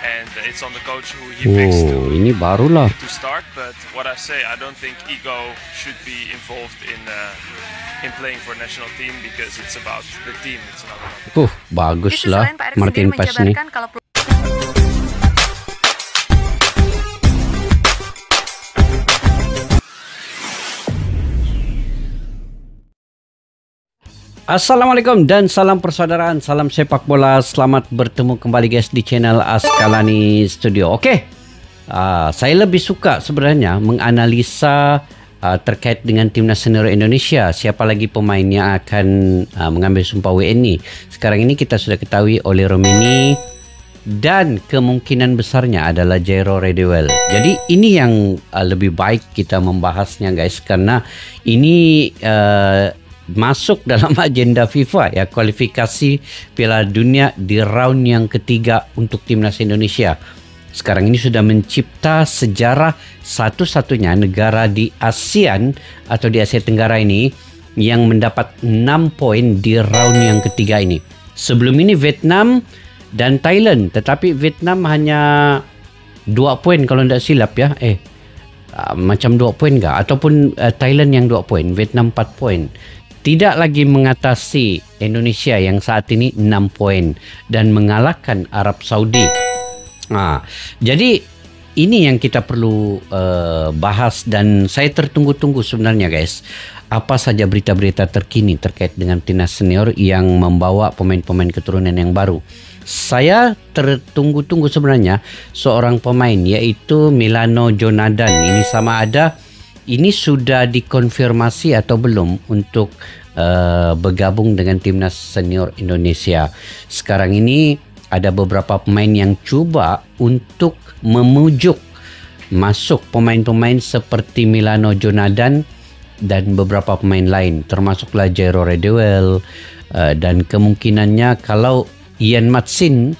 and it's on the coach who he picks ini barulah. to start. But what I say, I don't think ego should be involved in playing for national team because it's about the team. It's not about. Baguslah Martin Paes nih. Assalamualaikum dan salam persaudaraan, salam sepak bola. Selamat bertemu kembali guys di channel Askalani Studio. Saya lebih suka sebenarnya menganalisa terkait dengan timnas senior Indonesia. Siapa lagi pemain yang akan mengambil sumpah WNI. Sekarang ini kita sudah ketahui Oli Romeni dan kemungkinan besarnya adalah Jairo Redewell. Jadi ini yang lebih baik kita membahasnya guys, karena ini masuk dalam agenda FIFA ya, kualifikasi Piala Dunia di round yang ketiga untuk timnas Indonesia. Sekarang ini sudah mencipta sejarah, satu-satunya negara di ASEAN atau di Asia Tenggara ini yang mendapat 6 poin di round yang ketiga ini. Sebelum ini Vietnam dan Thailand, tetapi Vietnam hanya 2 poin kalau tidak silap ya. Macam 2 poin enggak? Ataupun Thailand yang 2 poin, Vietnam 4 poin. Tidak lagi mengatasi Indonesia yang saat ini 6 poin dan mengalahkan Arab Saudi. Jadi ini yang kita perlu bahas dan saya tertunggu-tunggu sebenarnya guys. Apa saja berita-berita terkini terkait dengan timnas senior yang membawa pemain-pemain keturunan yang baru. Saya tertunggu-tunggu sebenarnya seorang pemain yaitu Milano Jonadan. Ini sama ada ini sudah dikonfirmasi atau belum untuk bergabung dengan timnas senior Indonesia. Sekarang ini ada beberapa pemain yang cuba untuk memujuk masuk pemain-pemain seperti Milano Jonadan dan beberapa pemain lain, termasuklah Jairo Redewell, dan kemungkinannya kalau Ian Matsin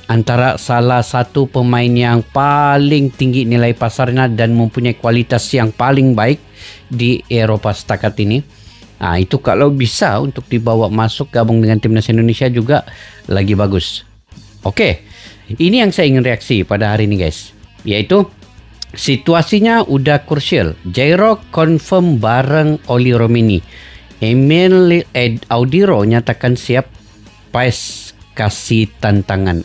antara salah satu pemain yang paling tinggi nilai pasarnya dan mempunyai kualitas yang paling baik di Eropa setakat ini. Itu kalau bisa untuk dibawa masuk gabung dengan timnas Indonesia juga lagi bagus. Ini yang saya ingin reaksi pada hari ini guys. Yaitu situasinya udah krusial. Jairo confirm bareng Oli Romeni. Emil Audiro nyatakan siap. Paes kasih tantangan.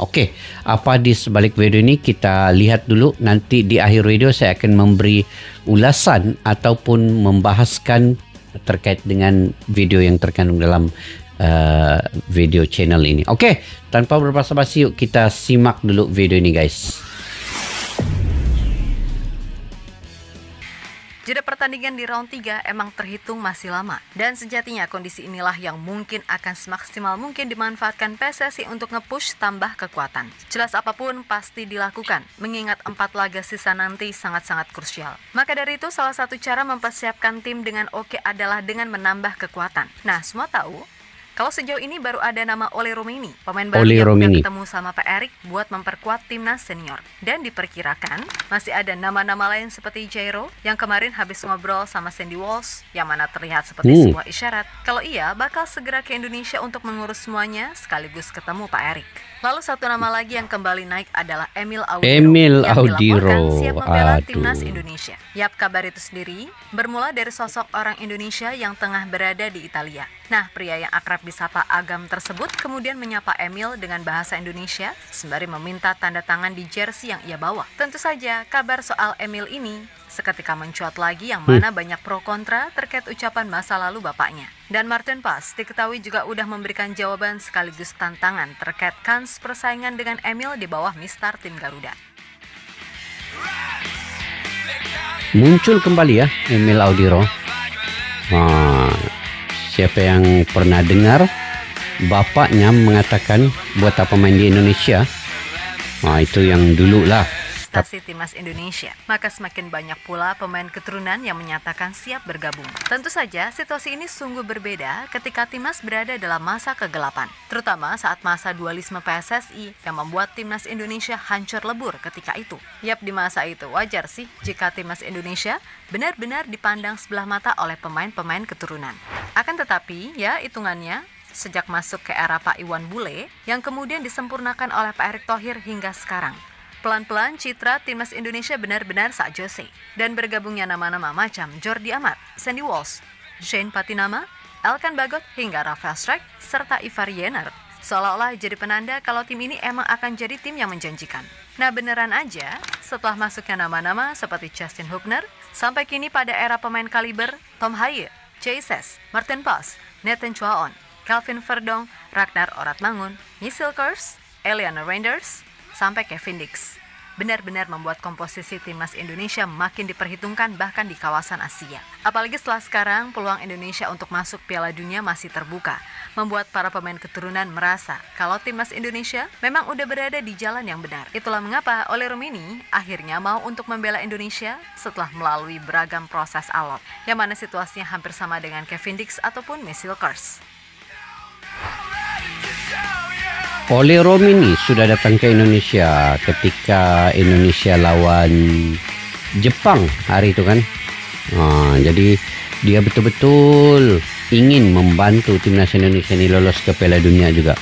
Apa di sebalik video ini kita lihat dulu. Nanti di akhir video saya akan memberi ulasan ataupun membahaskan terkait dengan video yang terkandung dalam video channel ini. Tanpa berbasa-basi yuk kita simak dulu video ini guys. Jeda pertandingan di round 3 emang terhitung masih lama. Dan sejatinya kondisi inilah yang mungkin akan semaksimal mungkin dimanfaatkan PSSI untuk nge-push tambah kekuatan. Jelas apapun pasti dilakukan, mengingat 4 laga sisa nanti sangat-sangat krusial. Maka dari itu salah satu cara mempersiapkan tim dengan oke adalah dengan menambah kekuatan. Nah, semua tahu kalau sejauh ini baru ada nama Oli Romeni, pemain baru yang udah ketemu sama Pak Erik buat memperkuat timnas senior. Dan diperkirakan masih ada nama-nama lain seperti Jairo yang kemarin habis ngobrol sama Sandy Walsh, yang mana terlihat seperti sebuah isyarat kalau ia bakal segera ke Indonesia untuk mengurus semuanya sekaligus ketemu Pak Erik. Lalu satu nama lagi yang kembali naik adalah Emil Audiro yang dilaporkan siap membela timnas Indonesia. Yap, kabar itu sendiri bermula dari sosok orang Indonesia yang tengah berada di Italia. Nah, pria yang akrab disapa Agam tersebut kemudian menyapa Emil dengan bahasa Indonesia sembari meminta tanda tangan di jersey yang ia bawa. Tentu saja kabar soal Emil ini seketika mencuat lagi yang mana banyak pro kontra terkait ucapan masa lalu bapaknya. Dan Martin Paes diketahui juga udah memberikan jawaban sekaligus tantangan terkait kans persaingan dengan Emil di bawah Mistar tim Garuda. Muncul kembali ya Emil Audiro. Siapa yang pernah dengar bapaknya mengatakan buat apa main di Indonesia? Itu yang dulu lah. Prestasi timnas Indonesia, maka semakin banyak pula pemain keturunan yang menyatakan siap bergabung. Tentu saja situasi ini sungguh berbeda ketika timnas berada dalam masa kegelapan, terutama saat masa dualisme PSSI yang membuat timnas Indonesia hancur lebur ketika itu. Yap, di masa itu wajar sih jika timnas Indonesia benar-benar dipandang sebelah mata oleh pemain-pemain keturunan. Akan tetapi, ya hitungannya, sejak masuk ke era Pak Iwan Bule yang kemudian disempurnakan oleh Pak Erick Thohir hingga sekarang, Pelan-pelan citra timnas Indonesia benar-benar sak Jose. Dan bergabungnya nama-nama macam Jordi Amat, Sandy Walsh, Shane Patinama, Elkan Bagot hingga Rafael Strijk serta Ivar Jenner seolah-olah jadi penanda kalau tim ini emang akan jadi tim yang menjanjikan. Nah beneran aja, setelah masuknya nama-nama seperti Justin Hubner, sampai kini pada era pemain kaliber Tom Haye, Chase, Martin Pas, Nathan Chuaon, Calvin Verdong, Ragnar Oratmangun, Michel Kers, Eliana Reinders, sampai Kevin Dix. Benar-benar membuat komposisi timnas Indonesia makin diperhitungkan bahkan di kawasan Asia. Apalagi setelah sekarang peluang Indonesia untuk masuk Piala Dunia masih terbuka, membuat para pemain keturunan merasa kalau timnas Indonesia memang udah berada di jalan yang benar. Itulah mengapa Ole Rumini akhirnya mau untuk membela Indonesia setelah melalui beragam proses alot, yang mana situasinya hampir sama dengan Kevin Dix ataupun Michel Kers. Ole Rumini sudah datang ke Indonesia ketika Indonesia lawan Jepang hari itu kan. Jadi dia betul-betul ingin membantu timnas Indonesia ini lolos ke Piala Dunia juga.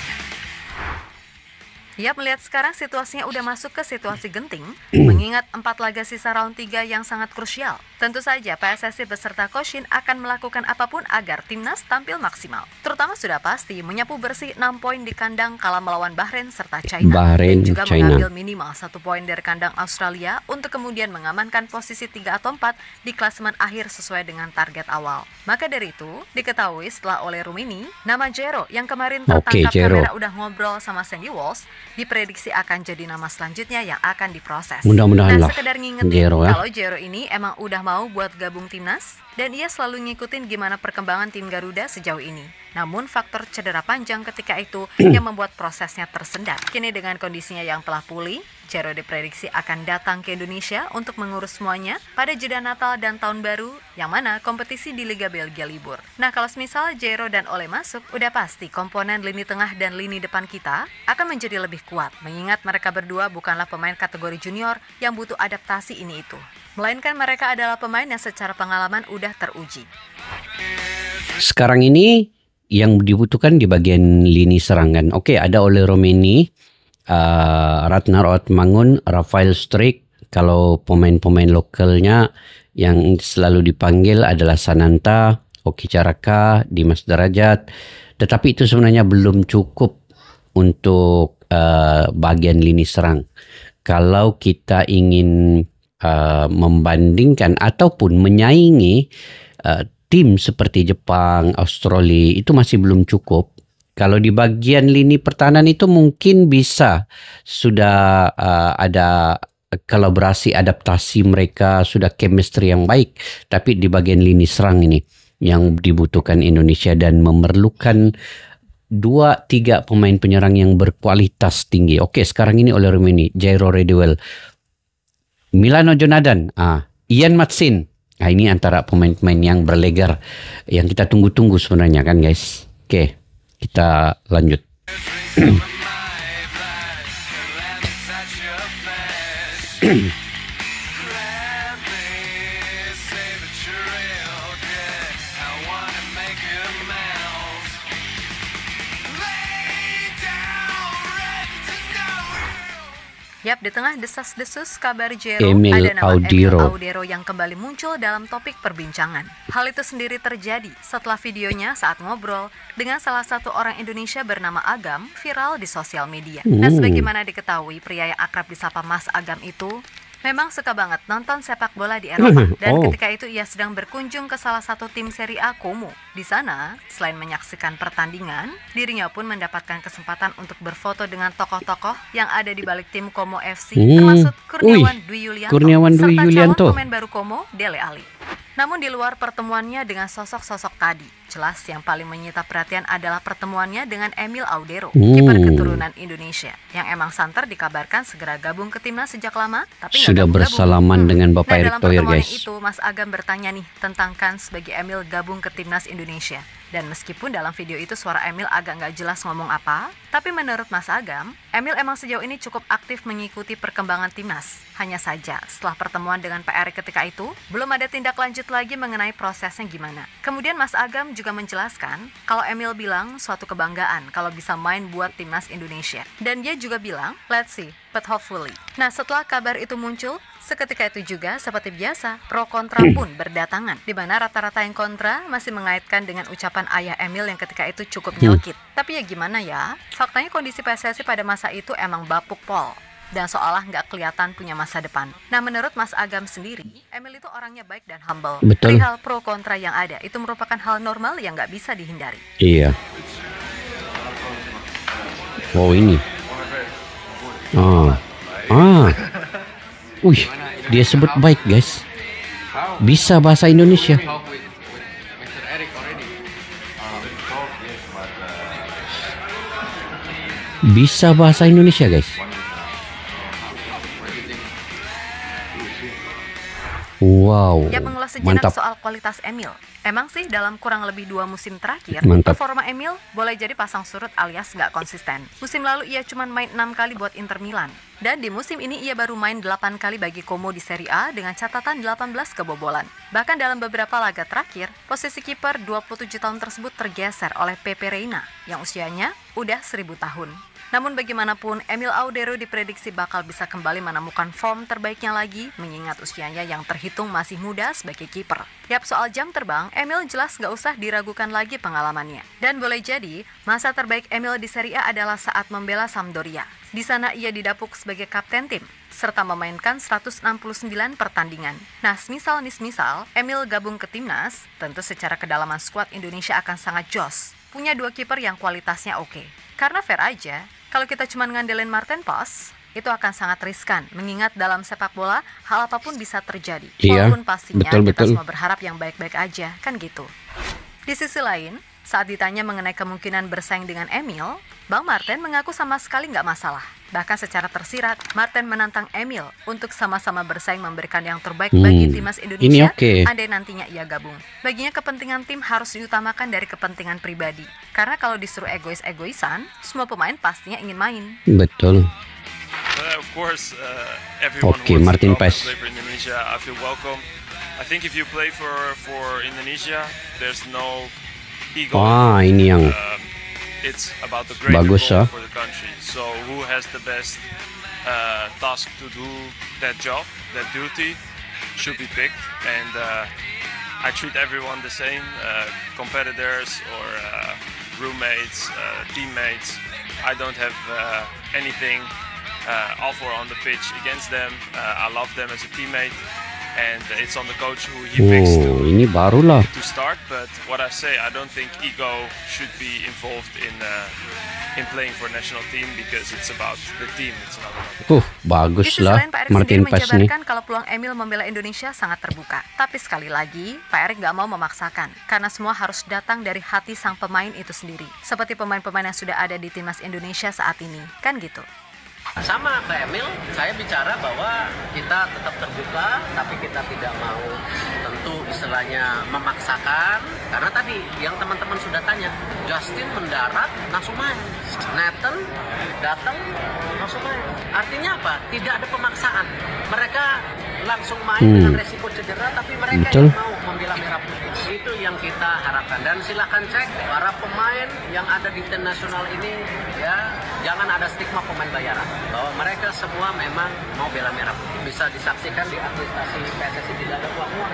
Ya, melihat sekarang situasinya udah masuk ke situasi genting, mengingat 4 laga sisa round 3 yang sangat krusial. Tentu saja PSSI beserta Coach Shin akan melakukan apapun agar timnas tampil maksimal. Terutama sudah pasti menyapu bersih 6 poin di kandang kala melawan Bahrain serta China. Dan juga mengambil minimal 1 poin dari kandang Australia untuk kemudian mengamankan posisi 3 atau 4 di klasemen akhir sesuai dengan target awal. Maka dari itu, diketahui setelah Ole Rumini, nama Jero yang kemarin tertangkap kamera udah ngobrol sama Sandy Walsh, diprediksi akan jadi nama selanjutnya yang akan diproses. Mudah-mudahan lah. Sekedar ngingetin kalau Jero ini emang udah mau buat gabung timnas dan ia selalu ngikutin gimana perkembangan tim Garuda sejauh ini. Namun faktor cedera panjang ketika itu yang membuat prosesnya tersendat. Kini dengan kondisinya yang telah pulih, Jero diprediksi akan datang ke Indonesia untuk mengurus semuanya pada jeda Natal dan Tahun Baru, yang mana kompetisi di Liga Belgia libur. Nah kalau misal Jero dan Ole masuk, udah pasti komponen lini tengah dan lini depan kita akan menjadi lebih kuat, mengingat mereka berdua bukanlah pemain kategori junior yang butuh adaptasi ini itu, melainkan mereka adalah pemain yang secara pengalaman udah teruji. Sekarang ini yang dibutuhkan di bagian lini serangan. Oke, ada Ole Rumini, Ragnar Oratmangun, Rafael Strijk. Kalau pemain-pemain lokalnya yang selalu dipanggil adalah Sananta, Oki Caraka, Dimas Derajat. Tetapi itu sebenarnya belum cukup untuk bagian lini serang. Kalau kita ingin membandingkan ataupun menyaingi tim seperti Jepang, Australia, itu masih belum cukup. Kalau di bagian lini pertahanan itu mungkin bisa sudah ada kolaborasi adaptasi mereka, sudah chemistry yang baik. Tapi di bagian lini serang ini yang dibutuhkan Indonesia dan memerlukan 2-3 pemain penyerang yang berkualitas tinggi. Oke, sekarang ini oleh Rumini, Jairo Redewell, Milano Jonadan, Ian Matsin. Nah, ini antara pemain-pemain yang berlegar yang kita tunggu-tunggu sebenarnya kan guys. Oke, kita lanjut. Yap, di tengah desas-desus kabar Jero, Emil ada nama Audero. Emil Audero yang kembali muncul dalam topik perbincangan. Hal itu sendiri terjadi setelah videonya saat ngobrol dengan salah satu orang Indonesia bernama Agam viral di sosial media. Nah, sebagaimana diketahui, pria yang akrab disapa Mas Agam itu memang suka banget nonton sepak bola di Eropa. Dan ketika itu ia sedang berkunjung ke salah satu tim Serie A Como. Di sana, selain menyaksikan pertandingan, dirinya pun mendapatkan kesempatan untuk berfoto dengan tokoh-tokoh yang ada di balik tim Como FC, termasuk Kurniawan Dwi Yulianto, serta calon pemain baru Como, Dele Alli. Namun di luar pertemuannya dengan sosok-sosok tadi, jelas yang paling menyita perhatian adalah pertemuannya dengan Emil Audero, kiper keturunan Indonesia, yang emang santer dikabarkan segera gabung ke timnas sejak lama, tapi sudah bersalaman dengan Bapak Erick Thohir, guys. Dalam pertemuan itu, Mas Agam bertanya nih tentang kans bagi Emil gabung ke timnas Indonesia. Dan meskipun dalam video itu suara Emil agak nggak jelas ngomong apa, tapi menurut Mas Agam, Emil emang sejauh ini cukup aktif mengikuti perkembangan timnas. Hanya saja, setelah pertemuan dengan Pak Erick ketika itu, belum ada tindak lanjut lagi mengenai prosesnya gimana. Kemudian Mas Agam juga menjelaskan kalau Emil bilang suatu kebanggaan kalau bisa main buat timnas Indonesia. Dan dia juga bilang, let's see, but hopefully. Nah, setelah kabar itu muncul, seketika itu juga seperti biasa, pro kontra pun berdatangan, di mana rata-rata yang kontra masih mengaitkan dengan ucapan ayah Emil yang ketika itu cukup nyelkit. Tapi ya gimana ya, faktanya kondisi PSSI pada masa itu emang bapuk pol, dan seolah nggak kelihatan punya masa depan. Nah, menurut Mas Agam sendiri, Emil itu orangnya baik dan humble. Betul. Perihal pro kontra yang ada, itu merupakan hal normal yang nggak bisa dihindari. Iya. Wow, ini. Wih, dia sebut baik, guys. Bisa bahasa Indonesia. Bisa bahasa Indonesia, guys. Wow, Ya, mengulas sejenak mantap. soal kualitas Emil. Emang sih dalam kurang lebih 2 musim terakhir, Mantap. performa Emil boleh jadi pasang surut alias nggak konsisten. Musim lalu ia cuma main 6 kali buat Inter Milan. Dan di musim ini ia baru main 8 kali bagi Como di Serie A dengan catatan 18 kebobolan. Bahkan dalam beberapa laga terakhir, posisi kiper 27 tahun tersebut tergeser oleh Pepe Reina yang usianya udah 1000 tahun. Namun bagaimanapun, Emil Audero diprediksi bakal bisa kembali menemukan form terbaiknya lagi, mengingat usianya yang terhitung masih muda sebagai kiper. Yap, soal jam terbang, Emil jelas nggak usah diragukan lagi pengalamannya. Dan boleh jadi, masa terbaik Emil di Serie A adalah saat membela Sampdoria. Di sana ia didapuk sebagai kapten tim, serta memainkan 169 pertandingan. Nah, semisal Emil gabung ke timnas, tentu secara kedalaman skuad Indonesia akan sangat jos. Punya 2 kiper yang kualitasnya oke. Karena fair aja, kalau kita cuma ngandelin Martin Pos, itu akan sangat riskan, mengingat dalam sepak bola, hal apapun bisa terjadi. Iya, Walaupun pastinya kita betul. semua berharap yang baik-baik aja, kan gitu. Di sisi lain, saat ditanya mengenai kemungkinan bersaing dengan Emil, Bang Martin mengaku sama sekali nggak masalah. Bahkan secara tersirat, Martin menantang Emil untuk sama-sama bersaing memberikan yang terbaik bagi timnas Indonesia andai nantinya ia gabung. Baginya kepentingan tim harus diutamakan dari kepentingan pribadi. Karena kalau disuruh egois-egoisan, semua pemain pastinya ingin main. Betul. Of course, everyone Oke, wants Martin to come and Paes. play for Indonesia. I feel welcome. I think if you play for Indonesia, there's no ego. Wah, ini yang It's about the greater bagus, goal ah. for the country. So who has the best task to do that job, that duty, should be picked. And I treat everyone the same, competitors or roommates, teammates. I don't have anything offer on the pitch against them. I love them as a teammate. And it's on the coach who he picks ini barulah. to start. But what I say, I don't think ego should be involved in playing for national team because it's about the team. It's not about Di bagus sisi lah lain, Pak Erik Martin sendiri Paes nih. menjabarkan kalau peluang Emil membela Indonesia sangat terbuka. Tapi sekali lagi, Pak Erik nggak mau memaksakan, karena semua harus datang dari hati sang pemain itu sendiri. Seperti pemain-pemain yang sudah ada di timnas Indonesia saat ini, kan gitu. Sama ke Emil, saya bicara bahwa kita tetap terbuka, tapi kita tidak mau tentu istilahnya memaksakan. Karena tadi yang teman-teman sudah tanya, Justin mendarat langsung main, Nathan datang langsung main. Artinya apa? Tidak ada pemaksaan. Mereka langsung main dengan resiko cedera, tapi mereka yang mau membela merah putih. Itu yang kita harapkan. Dan silakan cek para pemain yang ada di tim nasional ini, ya jangan ada stigma pemain bayaran. Bahwa mereka semua memang mau bela merah putih. Bisa disaksikan di administrasi PSSI, tidak ada uang-uang.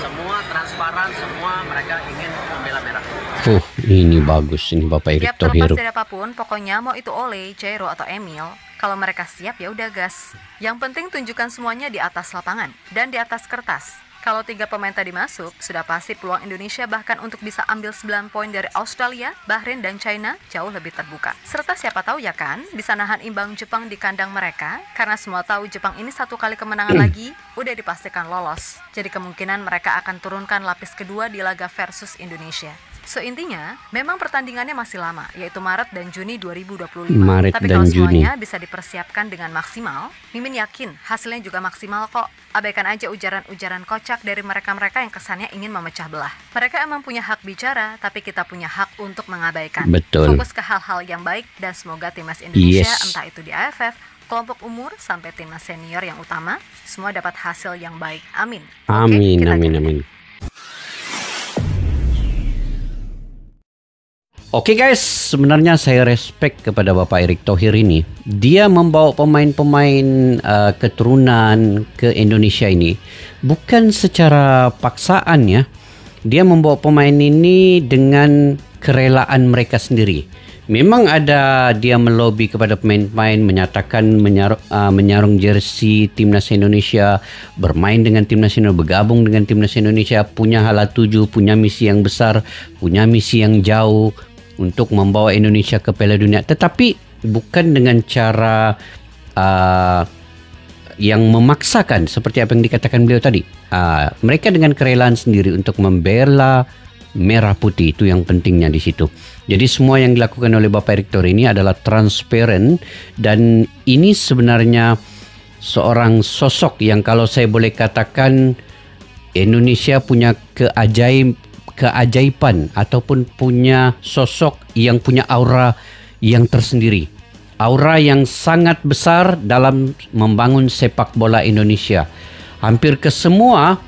Semua transparan, semua mereka ingin membela merah putih. Ini bagus ini Bapak Erick Yap, terlepas Thohir. dari apapun, pokoknya mau itu Ole, Jairo atau Emil, kalau mereka siap ya udah gas. Yang penting tunjukkan semuanya di atas lapangan dan di atas kertas. Kalau 3 pemain tadi masuk, sudah pasti peluang Indonesia bahkan untuk bisa ambil 9 poin dari Australia, Bahrain, dan China jauh lebih terbuka. Serta siapa tahu ya kan, bisa nahan imbang Jepang di kandang mereka, karena semua tahu Jepang ini 1 kali kemenangan lagi, udah dipastikan lolos. Jadi kemungkinan mereka akan turunkan lapis kedua di laga versus Indonesia. So intinya, memang pertandingannya masih lama, yaitu Maret dan Juni 2025. Maret Tapi dan kalau Juni. semuanya bisa dipersiapkan dengan maksimal, Mimin yakin hasilnya juga maksimal kok. Abaikan aja ujaran-ujaran kocak dari mereka-mereka yang kesannya ingin memecah belah. Mereka emang punya hak bicara, tapi kita punya hak untuk mengabaikan. Betul. Fokus ke hal-hal yang baik, dan semoga timnas Indonesia, Yes. entah itu di AFF, kelompok umur, sampai timnas senior yang utama, semua dapat hasil yang baik. Amin. Oke, Amin, kita amin, akhiri. amin. Oke guys, sebenarnya saya respect kepada Bapak Erick Thohir ini. Dia membawa pemain-pemain keturunan ke Indonesia ini bukan secara paksaan ya. Dia membawa pemain ini dengan kerelaan mereka sendiri. Memang ada dia melobi kepada pemain-pemain, menyatakan menyarung jersey Timnas Indonesia, bermain dengan Timnas Indonesia, bergabung dengan Timnas Indonesia, punya hala tuju, punya misi yang besar, punya misi yang jauh untuk membawa Indonesia ke Piala Dunia, tetapi bukan dengan cara yang memaksakan seperti apa yang dikatakan beliau tadi. Mereka dengan kerelaan sendiri untuk membela merah putih, itu yang pentingnya di situ. Jadi semua yang dilakukan oleh Bapak Erick Thohir ini adalah transparan, dan ini sebenarnya seorang sosok yang kalau saya boleh katakan Indonesia punya keajaiban ataupun punya sosok yang punya aura yang tersendiri. Aura yang sangat besar dalam membangun sepak bola Indonesia. Hampir ke semua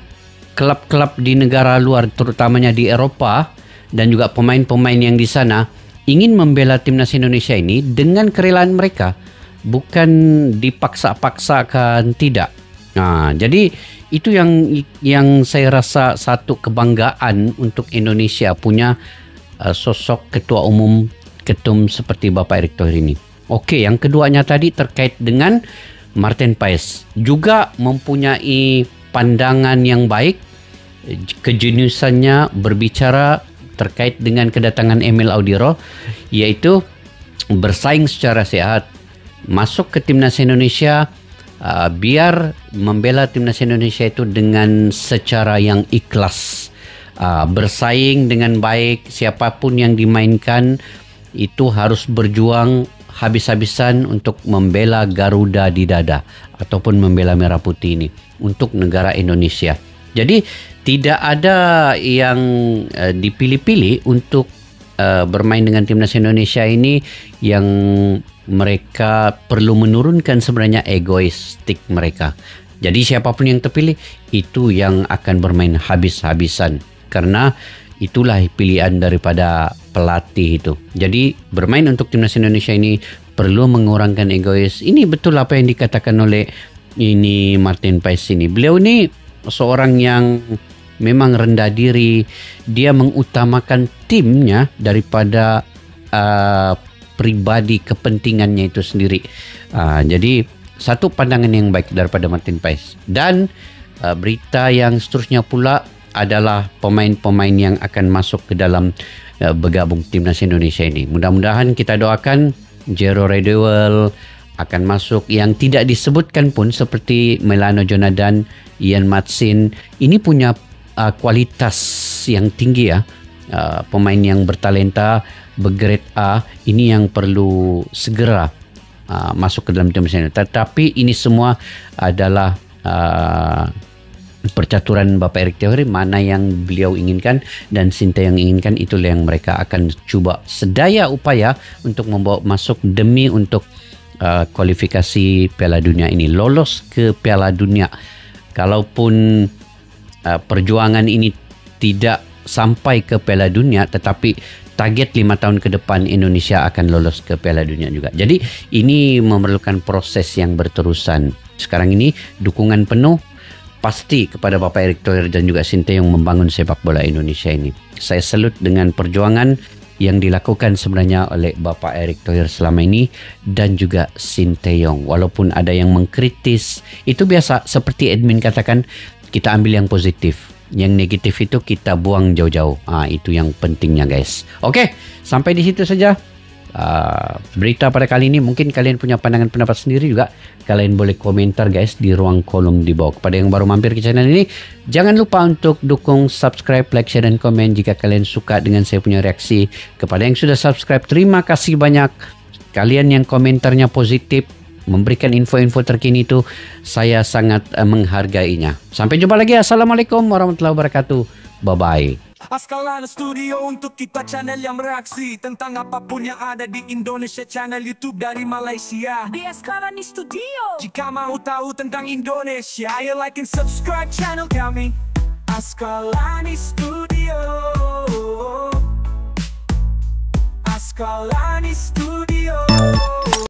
klub-klub di negara luar, terutamanya di Eropa, dan juga pemain-pemain yang di sana ingin membela Timnas Indonesia ini dengan kerelaan mereka, bukan dipaksa-paksakan, tidak. Jadi itu yang saya rasa satu kebanggaan untuk Indonesia punya sosok ketua umum ketum seperti Bapak Erick Thohir ini. Oke, yang keduanya tadi terkait dengan Martin Paes, juga mempunyai pandangan yang baik, kejeniusannya berbicara terkait dengan kedatangan Emil Audiro, yaitu bersaing secara sehat, masuk ke Timnas Indonesia, biar membela Timnas Indonesia itu dengan secara yang ikhlas, bersaing dengan baik, siapapun yang dimainkan itu harus berjuang habis-habisan untuk membela Garuda di dada ataupun membela merah putih ini untuk negara Indonesia. Jadi tidak ada yang dipilih-pilih untuk bermain dengan Timnas Indonesia ini yang mereka perlu menurunkan sebenarnya egoistik mereka. Jadi siapapun yang terpilih itu yang akan bermain habis-habisan, karena itulah pilihan daripada pelatih itu. Jadi bermain untuk Timnas Indonesia ini perlu mengurangkan egois. Ini betul apa yang dikatakan oleh Martin Paes ini. Beliau ini seorang yang memang rendah diri. Dia mengutamakan timnya daripada pribadi kepentingannya itu sendiri. Jadi satu pandangan yang baik daripada Martin Paes. Dan berita yang seterusnya pula adalah pemain-pemain yang akan masuk ke dalam bergabung Timnas Indonesia ini. Mudah-mudahan kita doakan Jero Redewell akan masuk, yang tidak disebutkan pun seperti Melano Jonathan, Ian Matsin. Ini punya kualitas yang tinggi ya. Pemain yang bertalenta, bergrade A, ini yang perlu segera masuk ke dalam Timnas Indonesia. Tetapi ini semua adalah percaturan Bapak Erick Thohir, mana yang beliau inginkan dan Sinteyong inginkan, itulah yang mereka akan cuba sedaya upaya untuk membawa masuk demi untuk kualifikasi Piala Dunia ini, lolos ke Piala Dunia. Kalaupun perjuangan ini tidak sampai ke Piala Dunia, tetapi target 5 tahun ke depan Indonesia akan lolos ke Piala Dunia juga. Jadi ini memerlukan proses yang berterusan. Sekarang ini dukungan penuh pasti kepada Bapak Erick Thohir dan juga Sinteyong membangun sepak bola Indonesia ini. Saya salut dengan perjuangan yang dilakukan sebenarnya oleh Bapak Erick Thohir selama ini dan juga Sinteyong. Walaupun ada yang mengkritis, itu biasa, seperti admin katakan, kita ambil yang positif. Yang negatif itu kita buang jauh-jauh. Itu yang pentingnya guys. Oke, sampai di situ saja berita pada kali ini. Mungkin kalian punya pandangan pendapat sendiri juga. Kalian boleh komentar guys di ruang kolom di bawah. Kepada yang baru mampir ke channel ini, jangan lupa untuk dukung, subscribe, like, share dan komen jika kalian suka dengan saya punya reaksi. Kepada yang sudah subscribe, terima kasih banyak. Kalian yang komentarnya positif, memberikan info-info terkini itu, saya sangat menghargainya. Sampai jumpa lagi. Assalamualaikum warahmatullahi wabarakatuh. Bye-bye. Askalani Studio untuk kita channel yang bereaksi tentang apapun yang ada di Indonesia, channel YouTube dari Malaysia di Askalani Studio. Jika mau tahu tentang Indonesia, ayo like and subscribe channel kami Askalani Studio. Askalani Studio.